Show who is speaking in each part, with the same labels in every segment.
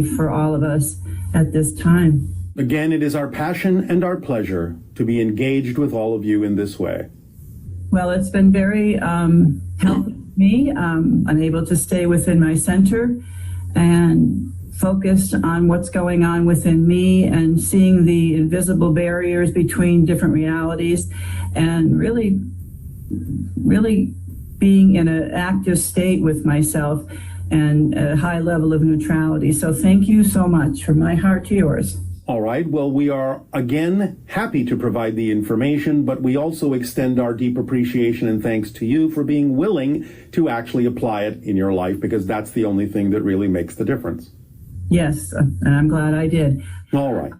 Speaker 1: for all of us at this time.
Speaker 2: Again, it is our passion and our pleasure to be engaged with all of you in this way.
Speaker 1: Well, it's been very helpful to me. I'm able to stay within my center and focused on what's going on within me and seeing the invisible barriers between different realities and really being in an active state with myself and a high level of neutrality. So thank you so much, from my heart to yours.
Speaker 2: All right. Well, we are, again, happy to provide the information, but we also extend our deep appreciation and thanks to you for being willing to actually apply it in your life, because that's the only thing that really makes the difference.
Speaker 1: Yes, and I'm glad I did.
Speaker 2: All right.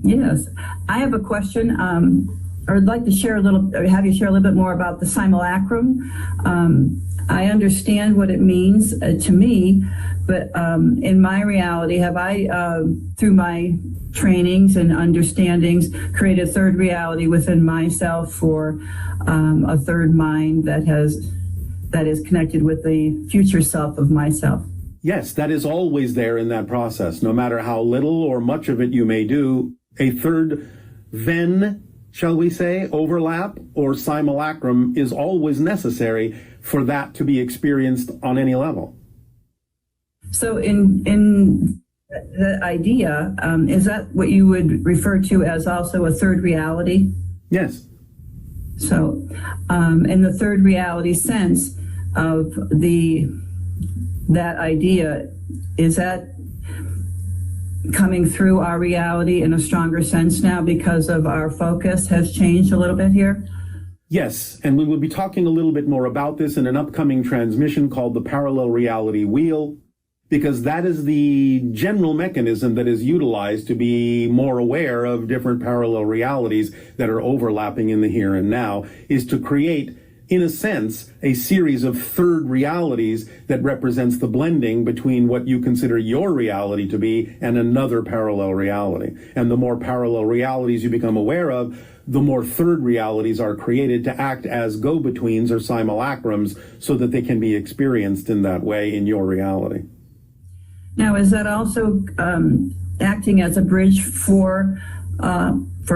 Speaker 1: Yes. I have a question. I'd like to have you share a little bit more about the simulacrum. I understand what it means to me, but in my reality, have I, through my trainings and understandings, created a third reality within myself for a third mind that is connected with the future self of myself?
Speaker 2: Yes, that is always there in that process. No matter how little or much of it you may do, a third Venn, shall we say, overlap or simulacrum is always necessary for that to be experienced on any level.
Speaker 1: So in the idea, is that what you would refer to as also a third reality?
Speaker 2: Yes.
Speaker 1: So in the third reality sense of that idea, is that coming through our reality in a stronger sense now because of our focus has changed a little bit here?
Speaker 2: Yes, and we will be talking a little bit more about this in an upcoming transmission called the Parallel Reality Wheel, because that is the general mechanism that is utilized to be more aware of different parallel realities that are overlapping in the here and now, is to create, in a sense, a series of third realities that represents the blending between what you consider your reality to be and another parallel reality. And the more parallel realities you become aware of, the more third realities are created to act as go-betweens or simulacrums so that they can be experienced in that way in your reality.
Speaker 1: Now, is that also acting as a bridge for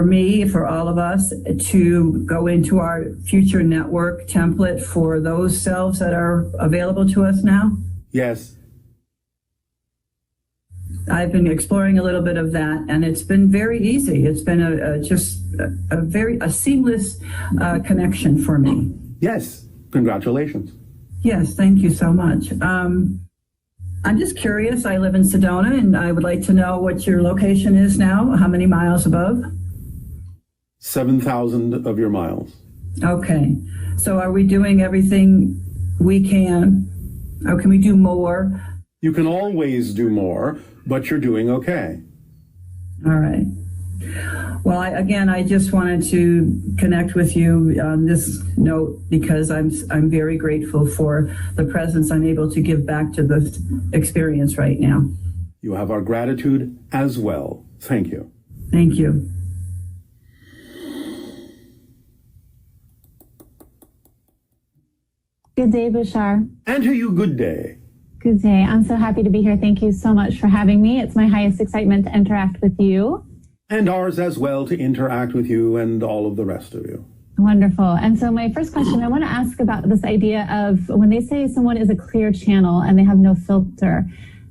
Speaker 1: me, for all of us, to go into our future network template for those selves that are available to us now?
Speaker 2: Yes.
Speaker 1: I've been exploring a little bit of that, and it's been very easy. It's been a seamless connection for me.
Speaker 2: Yes. Congratulations.
Speaker 1: Yes, thank you so much. I'm just curious. I live in Sedona, and I would like to know what your location is now. How many miles above?
Speaker 2: 7,000 of your miles.
Speaker 1: Okay. So are we doing everything we can? Or can we do more?
Speaker 2: You can always do more, but you're doing okay.
Speaker 1: All right. Well, I just wanted to connect with you on this note because I'm very grateful for the presence I'm able to give back to this experience right now.
Speaker 2: You have our gratitude as well. Thank you.
Speaker 1: Thank you.
Speaker 3: Good day, Bashar.
Speaker 2: And to you, good day.
Speaker 3: Good day. I'm so happy to be here. Thank you so much for having me. It's my highest excitement to interact with you.
Speaker 2: And ours as well, to interact with you and all of the rest of you.
Speaker 3: Wonderful. And so my first question, I want to ask about this idea of when they say someone is a clear channel and they have no filter,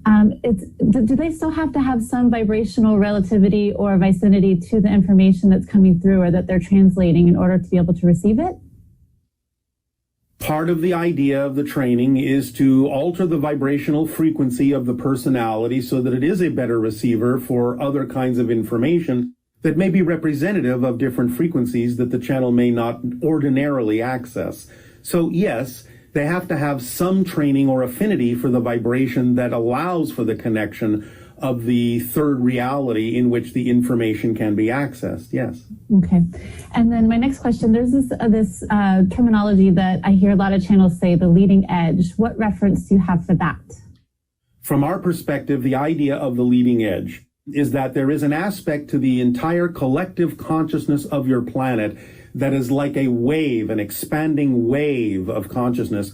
Speaker 3: do they still have to have some vibrational relativity or vicinity to the information that's coming through or that they're translating in order to be able to receive it?
Speaker 2: Part of the idea of the training is to alter the vibrational frequency of the personality so that it is a better receiver for other kinds of information that may be representative of different frequencies that the channel may not ordinarily access. So yes, they have to have some training or affinity for the vibration that allows for the connection of the third reality in which the information can be accessed. Yes.
Speaker 3: Okay. And then my next question, there's this terminology that I hear a lot of channels say, the leading edge. What reference do you have for that?
Speaker 2: From our perspective, the idea of the leading edge is that there is an aspect to the entire collective consciousness of your planet that is like a wave, an expanding wave of consciousness,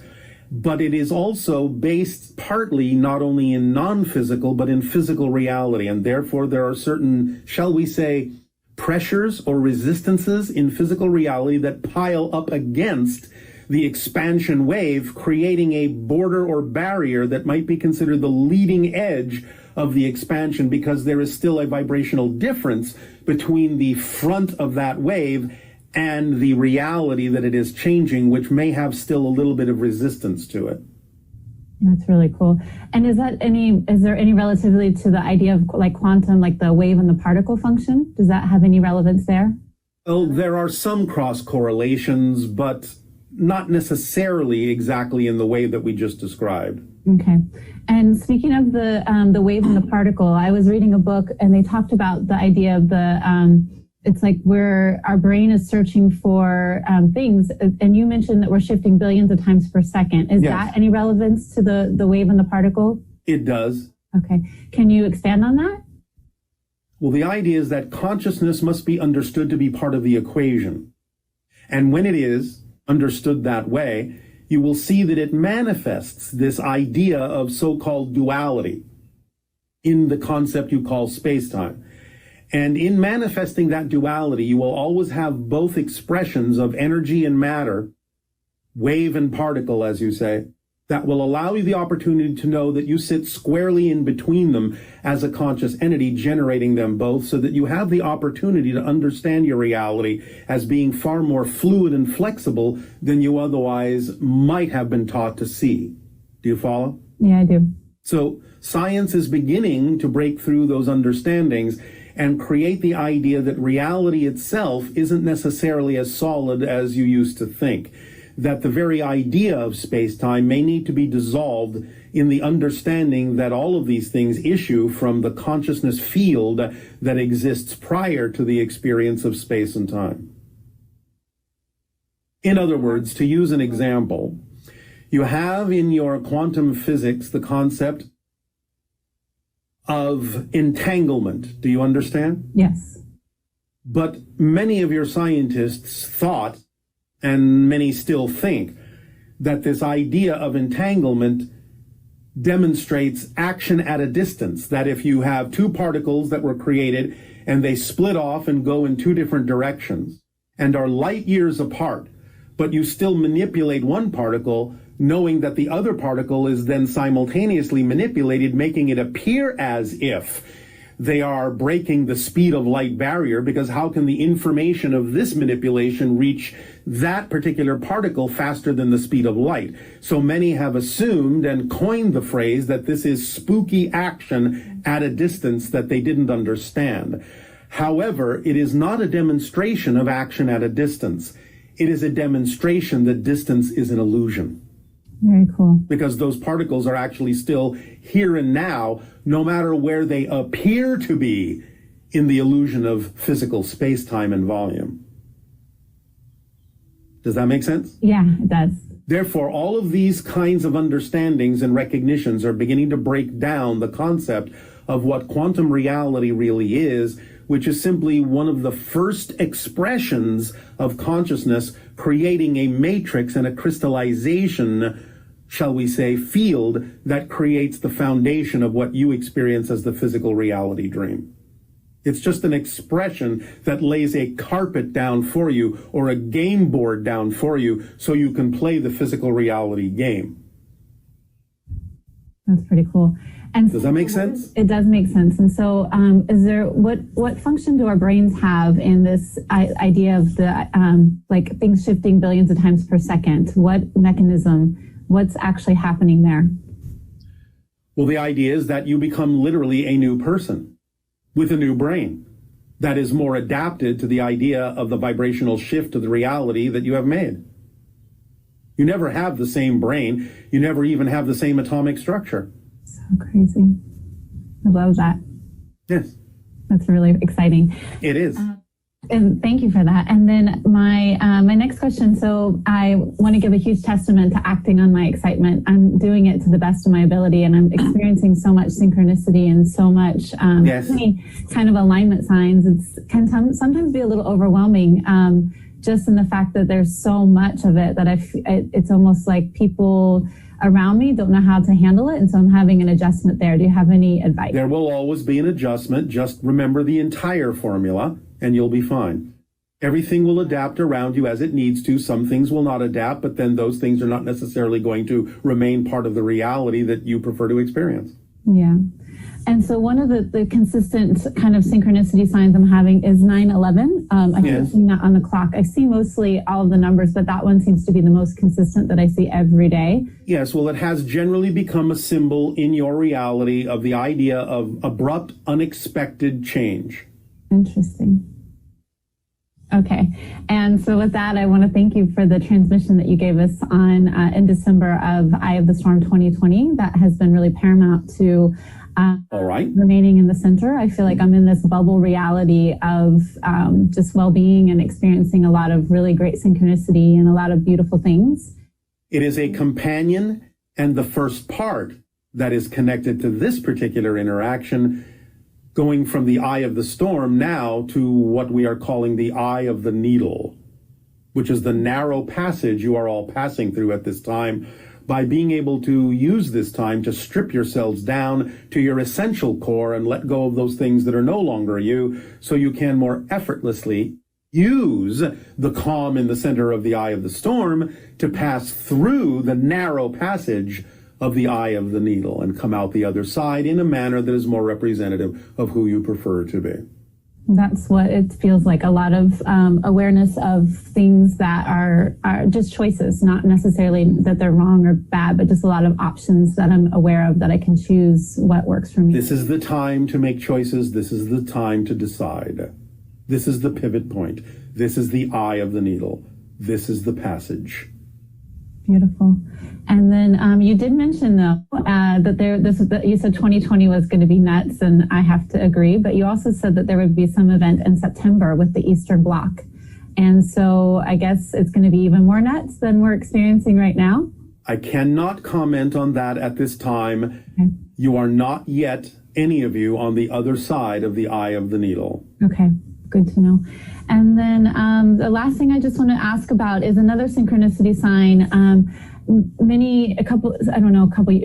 Speaker 2: but it is also based partly not only in non-physical, but in physical reality. And therefore, there are certain, shall we say, pressures or resistances in physical reality that pile up against the expansion wave, creating a border or barrier that might be considered the leading edge of the expansion, because there is still a vibrational difference between the front of that wave and the reality that it is changing, which may have still a little bit of resistance to it.
Speaker 3: That's really cool. And is there any relativity to the idea of like quantum, like the wave and the particle function? Does that have any relevance there?
Speaker 2: Well, there are some cross correlations, but not necessarily exactly in the way that we just described.
Speaker 3: Okay. And speaking of the wave and the particle, I was reading a book and they talked about the idea of it's like where our brain is searching for things. And you mentioned that we're shifting billions of times per second. Is that any relevance to the wave and the particle?
Speaker 2: It does.
Speaker 3: Okay. Can you expand on that?
Speaker 2: Well, the idea is that consciousness must be understood to be part of the equation. And when it is understood that way, you will see that it manifests this idea of so-called duality in the concept you call space-time. And in manifesting that duality, you will always have both expressions of energy and matter, wave and particle, as you say, that will allow you the opportunity to know that you sit squarely in between them as a conscious entity, generating them both, so that you have the opportunity to understand your reality as being far more fluid and flexible than you otherwise might have been taught to see. Do you follow?
Speaker 3: Yeah, I do.
Speaker 2: So science is beginning to break through those understandings and create the idea that reality itself isn't necessarily as solid as you used to think, that the very idea of space-time may need to be dissolved in the understanding that all of these things issue from the consciousness field that exists prior to the experience of space and time. In other words, to use an example, you have in your quantum physics the concept of entanglement. Do you understand?
Speaker 3: Yes.
Speaker 2: But many of your scientists thought, and many still think, that this idea of entanglement demonstrates action at a distance, that if you have two particles that were created and they split off and go in two different directions and are light years apart, but you still manipulate one particle, knowing that the other particle is then simultaneously manipulated, making it appear as if they are breaking the speed of light barrier, because how can the information of this manipulation reach that particular particle faster than the speed of light? So many have assumed and coined the phrase that this is spooky action at a distance that they didn't understand. However, it is not a demonstration of action at a distance. It is a demonstration that distance is an illusion.
Speaker 3: Very cool.
Speaker 2: Because those particles are actually still here and now, no matter where they appear to be in the illusion of physical space, time, and volume. Does that make sense?
Speaker 3: Yeah, it does.
Speaker 2: Therefore, all of these kinds of understandings and recognitions are beginning to break down the concept of what quantum reality really is, which is simply one of the first expressions of consciousness creating a matrix and a crystallization, shall we say, field that creates the foundation of what you experience as the physical reality dream. It's just an expression that lays a carpet down for you or a game board down for you so you can play the physical reality game.
Speaker 3: That's pretty cool. And
Speaker 2: does that make sense?
Speaker 3: It does make sense. And so is there, what function do our brains have in this idea of the like things shifting billions of times per second? What mechanism, what's actually happening there?
Speaker 2: Well, the idea is that you become literally a new person with a new brain that is more adapted to the idea of the vibrational shift of the reality that you have made. You never have the same brain. You never even have the same atomic structure.
Speaker 3: So crazy. I love that.
Speaker 2: Yes.
Speaker 3: That's really exciting.
Speaker 2: It is.
Speaker 3: And thank you for that. And then my next question. So I want to give a huge testament to acting on my excitement. I'm doing it to the best of my ability, and I'm experiencing so much synchronicity and so much kind of alignment signs. It can sometimes be a little overwhelming just in the fact that there's so much of it that it's almost like people around me don't know how to handle it. And so I'm having an adjustment there. Do you have any advice?
Speaker 2: There will always be an adjustment. Just remember the entire formula and you'll be fine. Everything will adapt around you as it needs to. Some things will not adapt, but then those things are not necessarily going to remain part of the reality that you prefer to experience.
Speaker 3: Yeah. And so one of the consistent kind of synchronicity signs I'm having is 9/11. I keep seeing that on the clock. I see mostly all of the numbers, but that one seems to be the most consistent that I see every day.
Speaker 2: Yes, well, it has generally become a symbol in your reality of the idea of abrupt, unexpected change.
Speaker 3: Interesting. Okay. And so with that, I want to thank you for the transmission that you gave us on in December of Eye of the Storm 2020. That has been really paramount to
Speaker 2: all right.
Speaker 3: remaining in the center. I feel like I'm in this bubble reality of just well-being and experiencing a lot of really great synchronicity and a lot of beautiful things.
Speaker 2: It is a companion, and the first part that is connected to this particular interaction, going from the eye of the storm now to what we are calling the eye of the needle, which is the narrow passage you are all passing through at this time, by being able to use this time to strip yourselves down to your essential core and let go of those things that are no longer you, so you can more effortlessly use the calm in the center of the eye of the storm to pass through the narrow passage of the eye of the needle and come out the other side in a manner that is more representative of who you prefer to be.
Speaker 3: That's what it feels like, a lot of awareness of things that are just choices, not necessarily that they're wrong or bad, but just a lot of options that I'm aware of that I can choose what works for me.
Speaker 2: This is the time to make choices. This is the time to decide. This is the pivot point. This is the eye of the needle. This is the passage.
Speaker 3: Beautiful. And then you did mention, though, that you said 2020 was going to be nuts, and I have to agree. But you also said that there would be some event in September with the Eastern Bloc. And so I guess it's going to be even more nuts than we're experiencing right now.
Speaker 2: I cannot comment on that at this time.
Speaker 3: Okay.
Speaker 2: You are not yet, any of you, on the other side of the eye of the needle.
Speaker 3: Okay. Good to know. And then the last thing I just want to ask about is another synchronicity sign.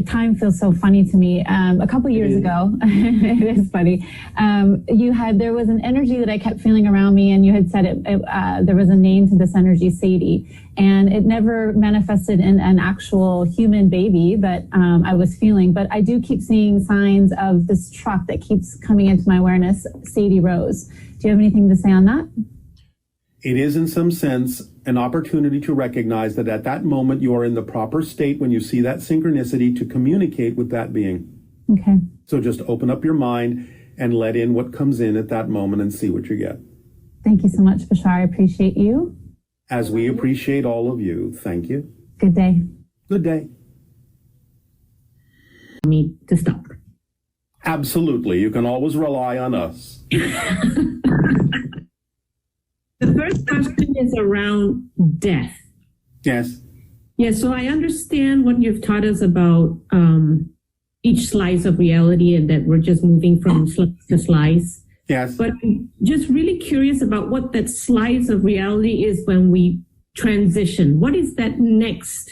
Speaker 3: Time feels so funny to me. A couple years ago, it is funny. There was an energy that I kept feeling around me, and you had said there was a name to this energy, Sadie, and it never manifested in an actual human baby that I was feeling. But I do keep seeing signs of this truck that keeps coming into my awareness, Sadie Rose. Do you have anything to say on that?
Speaker 2: It is, in some sense, an opportunity to recognize that at that moment you are in the proper state when you see that synchronicity to communicate with that being.
Speaker 3: Okay.
Speaker 2: So just open up your mind and let in what comes in at that moment and see what you get.
Speaker 3: Thank you so much, Bashar. I appreciate you.
Speaker 2: As we appreciate all of you. Thank you.
Speaker 3: Good day.
Speaker 2: Good day.
Speaker 4: Me to stop.
Speaker 2: Absolutely. You can always rely on us.
Speaker 4: The first question is around death.
Speaker 2: Yes.
Speaker 4: Yeah, so I understand what you've taught us about each slice of reality and that we're just moving from slice to slice.
Speaker 2: Yes.
Speaker 4: But I'm just really curious about what that slice of reality is when we transition. What is that next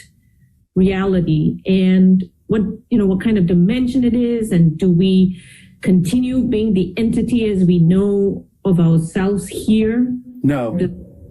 Speaker 4: reality, and what kind of dimension it is, and do we continue being the entity as we know of ourselves here?
Speaker 2: No.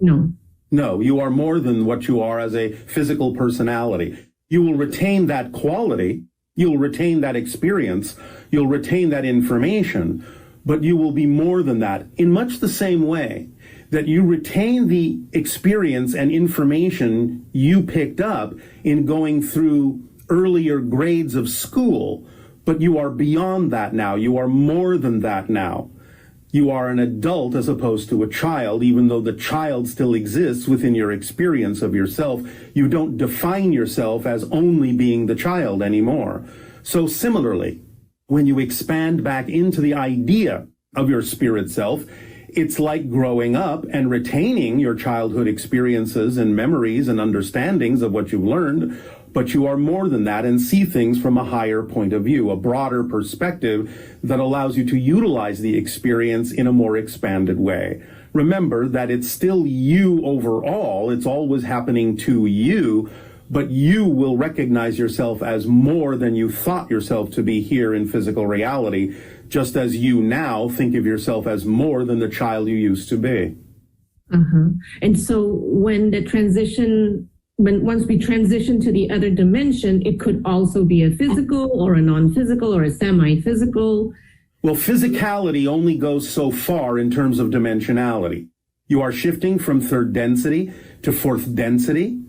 Speaker 4: No.
Speaker 2: No, you are more than what you are as a physical personality. You will retain that quality, you'll retain that experience, you'll retain that information, but you will be more than that in much the same way that you retain the experience and information you picked up in going through earlier grades of school, but you are beyond that now. You are more than that now. You are an adult as opposed to a child, even though the child still exists within your experience of yourself. You don't define yourself as only being the child anymore. So similarly, when you expand back into the idea of your spirit self, it's like growing up and retaining your childhood experiences and memories and understandings of what you've learned, but you are more than that and see things from a higher point of view, a broader perspective that allows you to utilize the experience in a more expanded way. Remember that it's still you overall, it's always happening to you, but you will recognize yourself as more than you thought yourself to be here in physical reality, just as you now think of yourself as more than the child you used to be.
Speaker 4: And so when the transition, once we transition to the other dimension, it could also be a physical or a non-physical or a semi-physical.
Speaker 2: Well, physicality only goes so far in terms of dimensionality. You are shifting from third density to fourth density,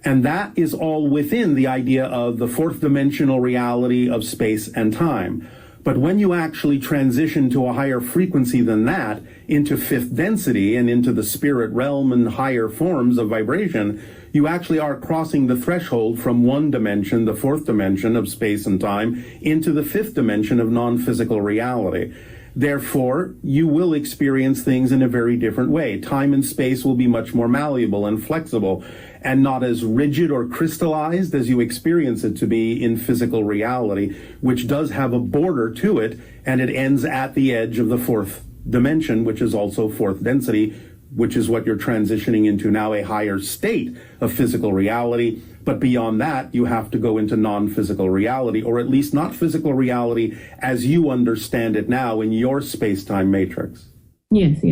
Speaker 2: and that is all within the idea of the fourth dimensional reality of space and time. But when you actually transition to a higher frequency than that, into fifth density and into the spirit realm and higher forms of vibration, you actually are crossing the threshold from one dimension, the fourth dimension of space and time, into the fifth dimension of non-physical reality. Therefore, you will experience things in a very different way. Time and space will be much more malleable and flexible and not as rigid or crystallized as you experience it to be in physical reality, which does have a border to it, and it ends at the edge of the fourth dimension, which is also fourth density, which is what you're transitioning into now, a higher state of physical reality. But beyond that, you have to go into non-physical reality, or at least not physical reality as you understand it now in your space-time matrix.
Speaker 4: Yes.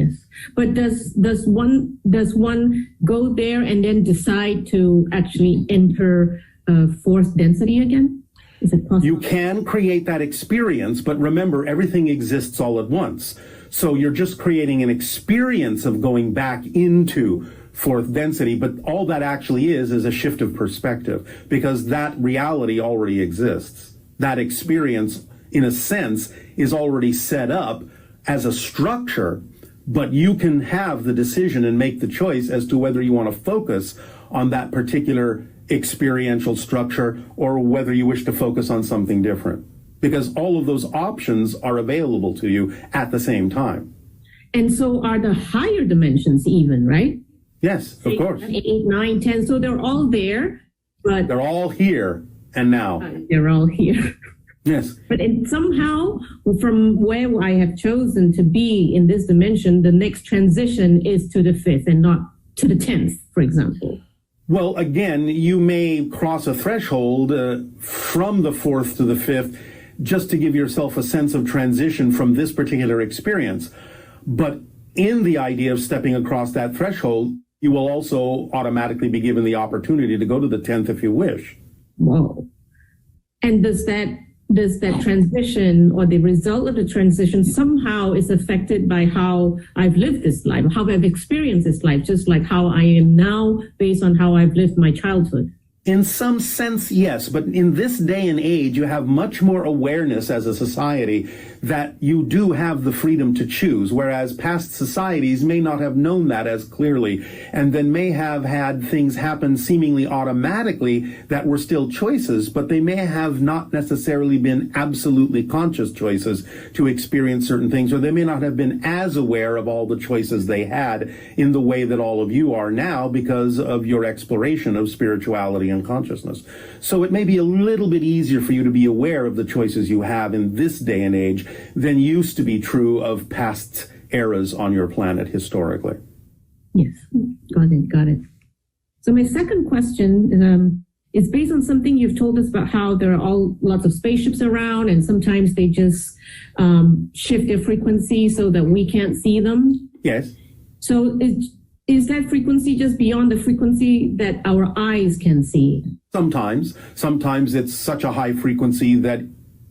Speaker 4: But does one go there and then decide to actually enter fourth density again? Is it possible?
Speaker 2: You can create that experience, but remember, everything exists all at once. So you're just creating an experience of going back into fourth density, but all that actually is a shift of perspective, because that reality already exists. That experience, in a sense, is already set up as a structure, but you can have the decision and make the choice as to whether you want to focus on that particular experiential structure or whether you wish to focus on something different, because all of those options are available to you at the same time.
Speaker 4: And so are the higher dimensions even, right?
Speaker 2: Yes, of course.
Speaker 4: 8, 9, 10. So they're all there, but
Speaker 2: they're all here and now.
Speaker 4: They're all here.
Speaker 2: Yes.
Speaker 4: But somehow, from where I have chosen to be in this dimension, the next transition is to the fifth and not to the 10th, for example.
Speaker 2: Well, again, you may cross a threshold from the fourth to the fifth just to give yourself a sense of transition from this particular experience. But in the idea of stepping across that threshold, you will also automatically be given the opportunity to go to the 10th if you wish.
Speaker 4: Whoa. And does that transition or the result of the transition somehow is affected by how I've lived this life, how I've experienced this life, just like how I am now based on how I've lived my childhood?
Speaker 2: In some sense, yes, but in this day and age, you have much more awareness as a society that you do have the freedom to choose, whereas past societies may not have known that as clearly, and then may have had things happen seemingly automatically that were still choices, but they may have not necessarily been absolutely conscious choices to experience certain things, or they may not have been as aware of all the choices they had in the way that all of you are now because of your exploration of spirituality and consciousness. So it may be a little bit easier for you to be aware of the choices you have in this day and age than used to be true of past eras on your planet historically.
Speaker 4: Yes, got it. So my second question is based on something you've told us about how there are lots of spaceships around, and sometimes they just shift their frequency so that we can't see them.
Speaker 2: Yes.
Speaker 4: So is that frequency just beyond the frequency that our eyes can see?
Speaker 2: Sometimes it's such a high frequency that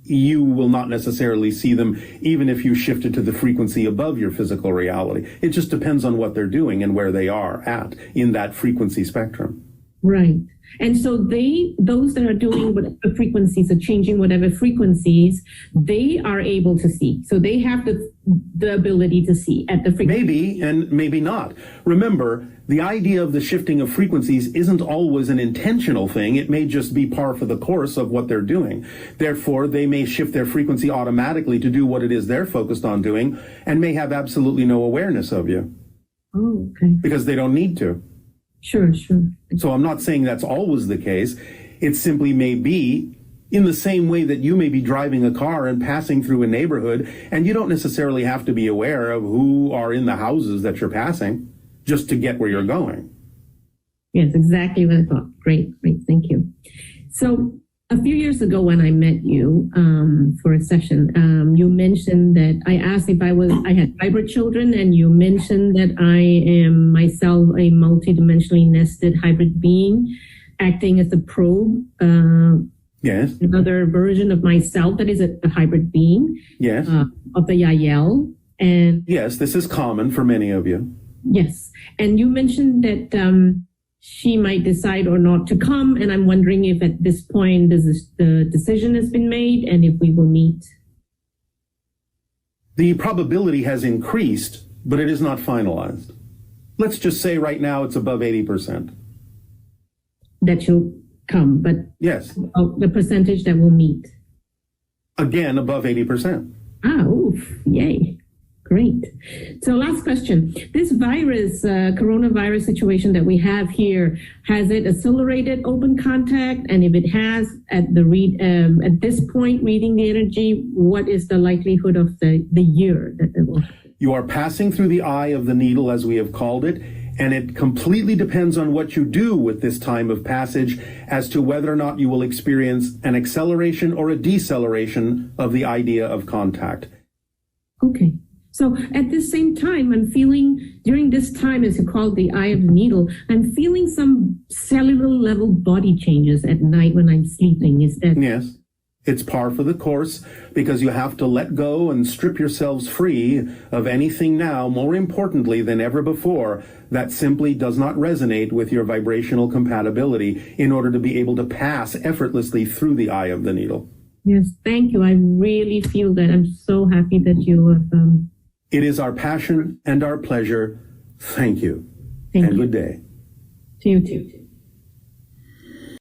Speaker 2: you will not necessarily see them, even if you shifted to the frequency above your physical reality. It just depends on what they're doing and where they are at in that frequency spectrum.
Speaker 4: Right. And so those that are doing whatever frequencies, or changing whatever frequencies, they are able to see. So they have the ability to see at the frequency.
Speaker 2: Maybe and maybe not. Remember, the idea of the shifting of frequencies isn't always an intentional thing. It may just be par for the course of what they're doing. Therefore, they may shift their frequency automatically to do what it is they're focused on doing and may have absolutely no awareness of you.
Speaker 4: Oh, okay.
Speaker 2: Because they don't need to.
Speaker 4: Sure.
Speaker 2: So I'm not saying that's always the case. It simply may be in the same way that you may be driving a car and passing through a neighborhood, and you don't necessarily have to be aware of who are in the houses that you're passing just to get where you're going.
Speaker 4: Yes, exactly what I thought. Great. Thank you. So a few years ago when I met you for a session, you mentioned that I asked if I had hybrid children, and you mentioned that I am myself a multidimensionally nested hybrid being acting as a probe.
Speaker 2: Yes.
Speaker 4: Another version of myself that is a hybrid being.
Speaker 2: Yes.
Speaker 4: Of the Yael. And
Speaker 2: yes, this is common for many of you.
Speaker 4: Yes. And you mentioned that she might decide or not to come. And I'm wondering if at this point the decision has been made and if we will meet.
Speaker 2: The probability has increased, but it is not finalized. Let's just say right now it's above 80%.
Speaker 4: That she'll come, but
Speaker 2: yes,
Speaker 4: the percentage that will meet.
Speaker 2: Again, above 80%.
Speaker 4: Oof, yay. Great. So last question. This virus, coronavirus situation that we have here, has it accelerated open contact? And if it has, at this point, reading the energy, what is the likelihood of the year that it will happen?
Speaker 2: You are passing through the eye of the needle, as we have called it, and it completely depends on what you do with this time of passage as to whether or not you will experience an acceleration or a deceleration of the idea of contact.
Speaker 4: Okay. So at the same time, I'm feeling, during this time, as you call it, the eye of the needle, I'm feeling some cellular level body changes at night when I'm sleeping. Is that?
Speaker 2: Yes. It's par for the course, because you have to let go and strip yourselves free of anything now, more importantly than ever before, that simply does not resonate with your vibrational compatibility in order to be able to pass effortlessly through the eye of the needle.
Speaker 4: Yes, thank you. I really feel that. I'm so happy that you have...
Speaker 2: It is our passion and our pleasure. Thank you.
Speaker 4: Thank
Speaker 2: and
Speaker 4: you.
Speaker 2: Good day.
Speaker 4: To you too.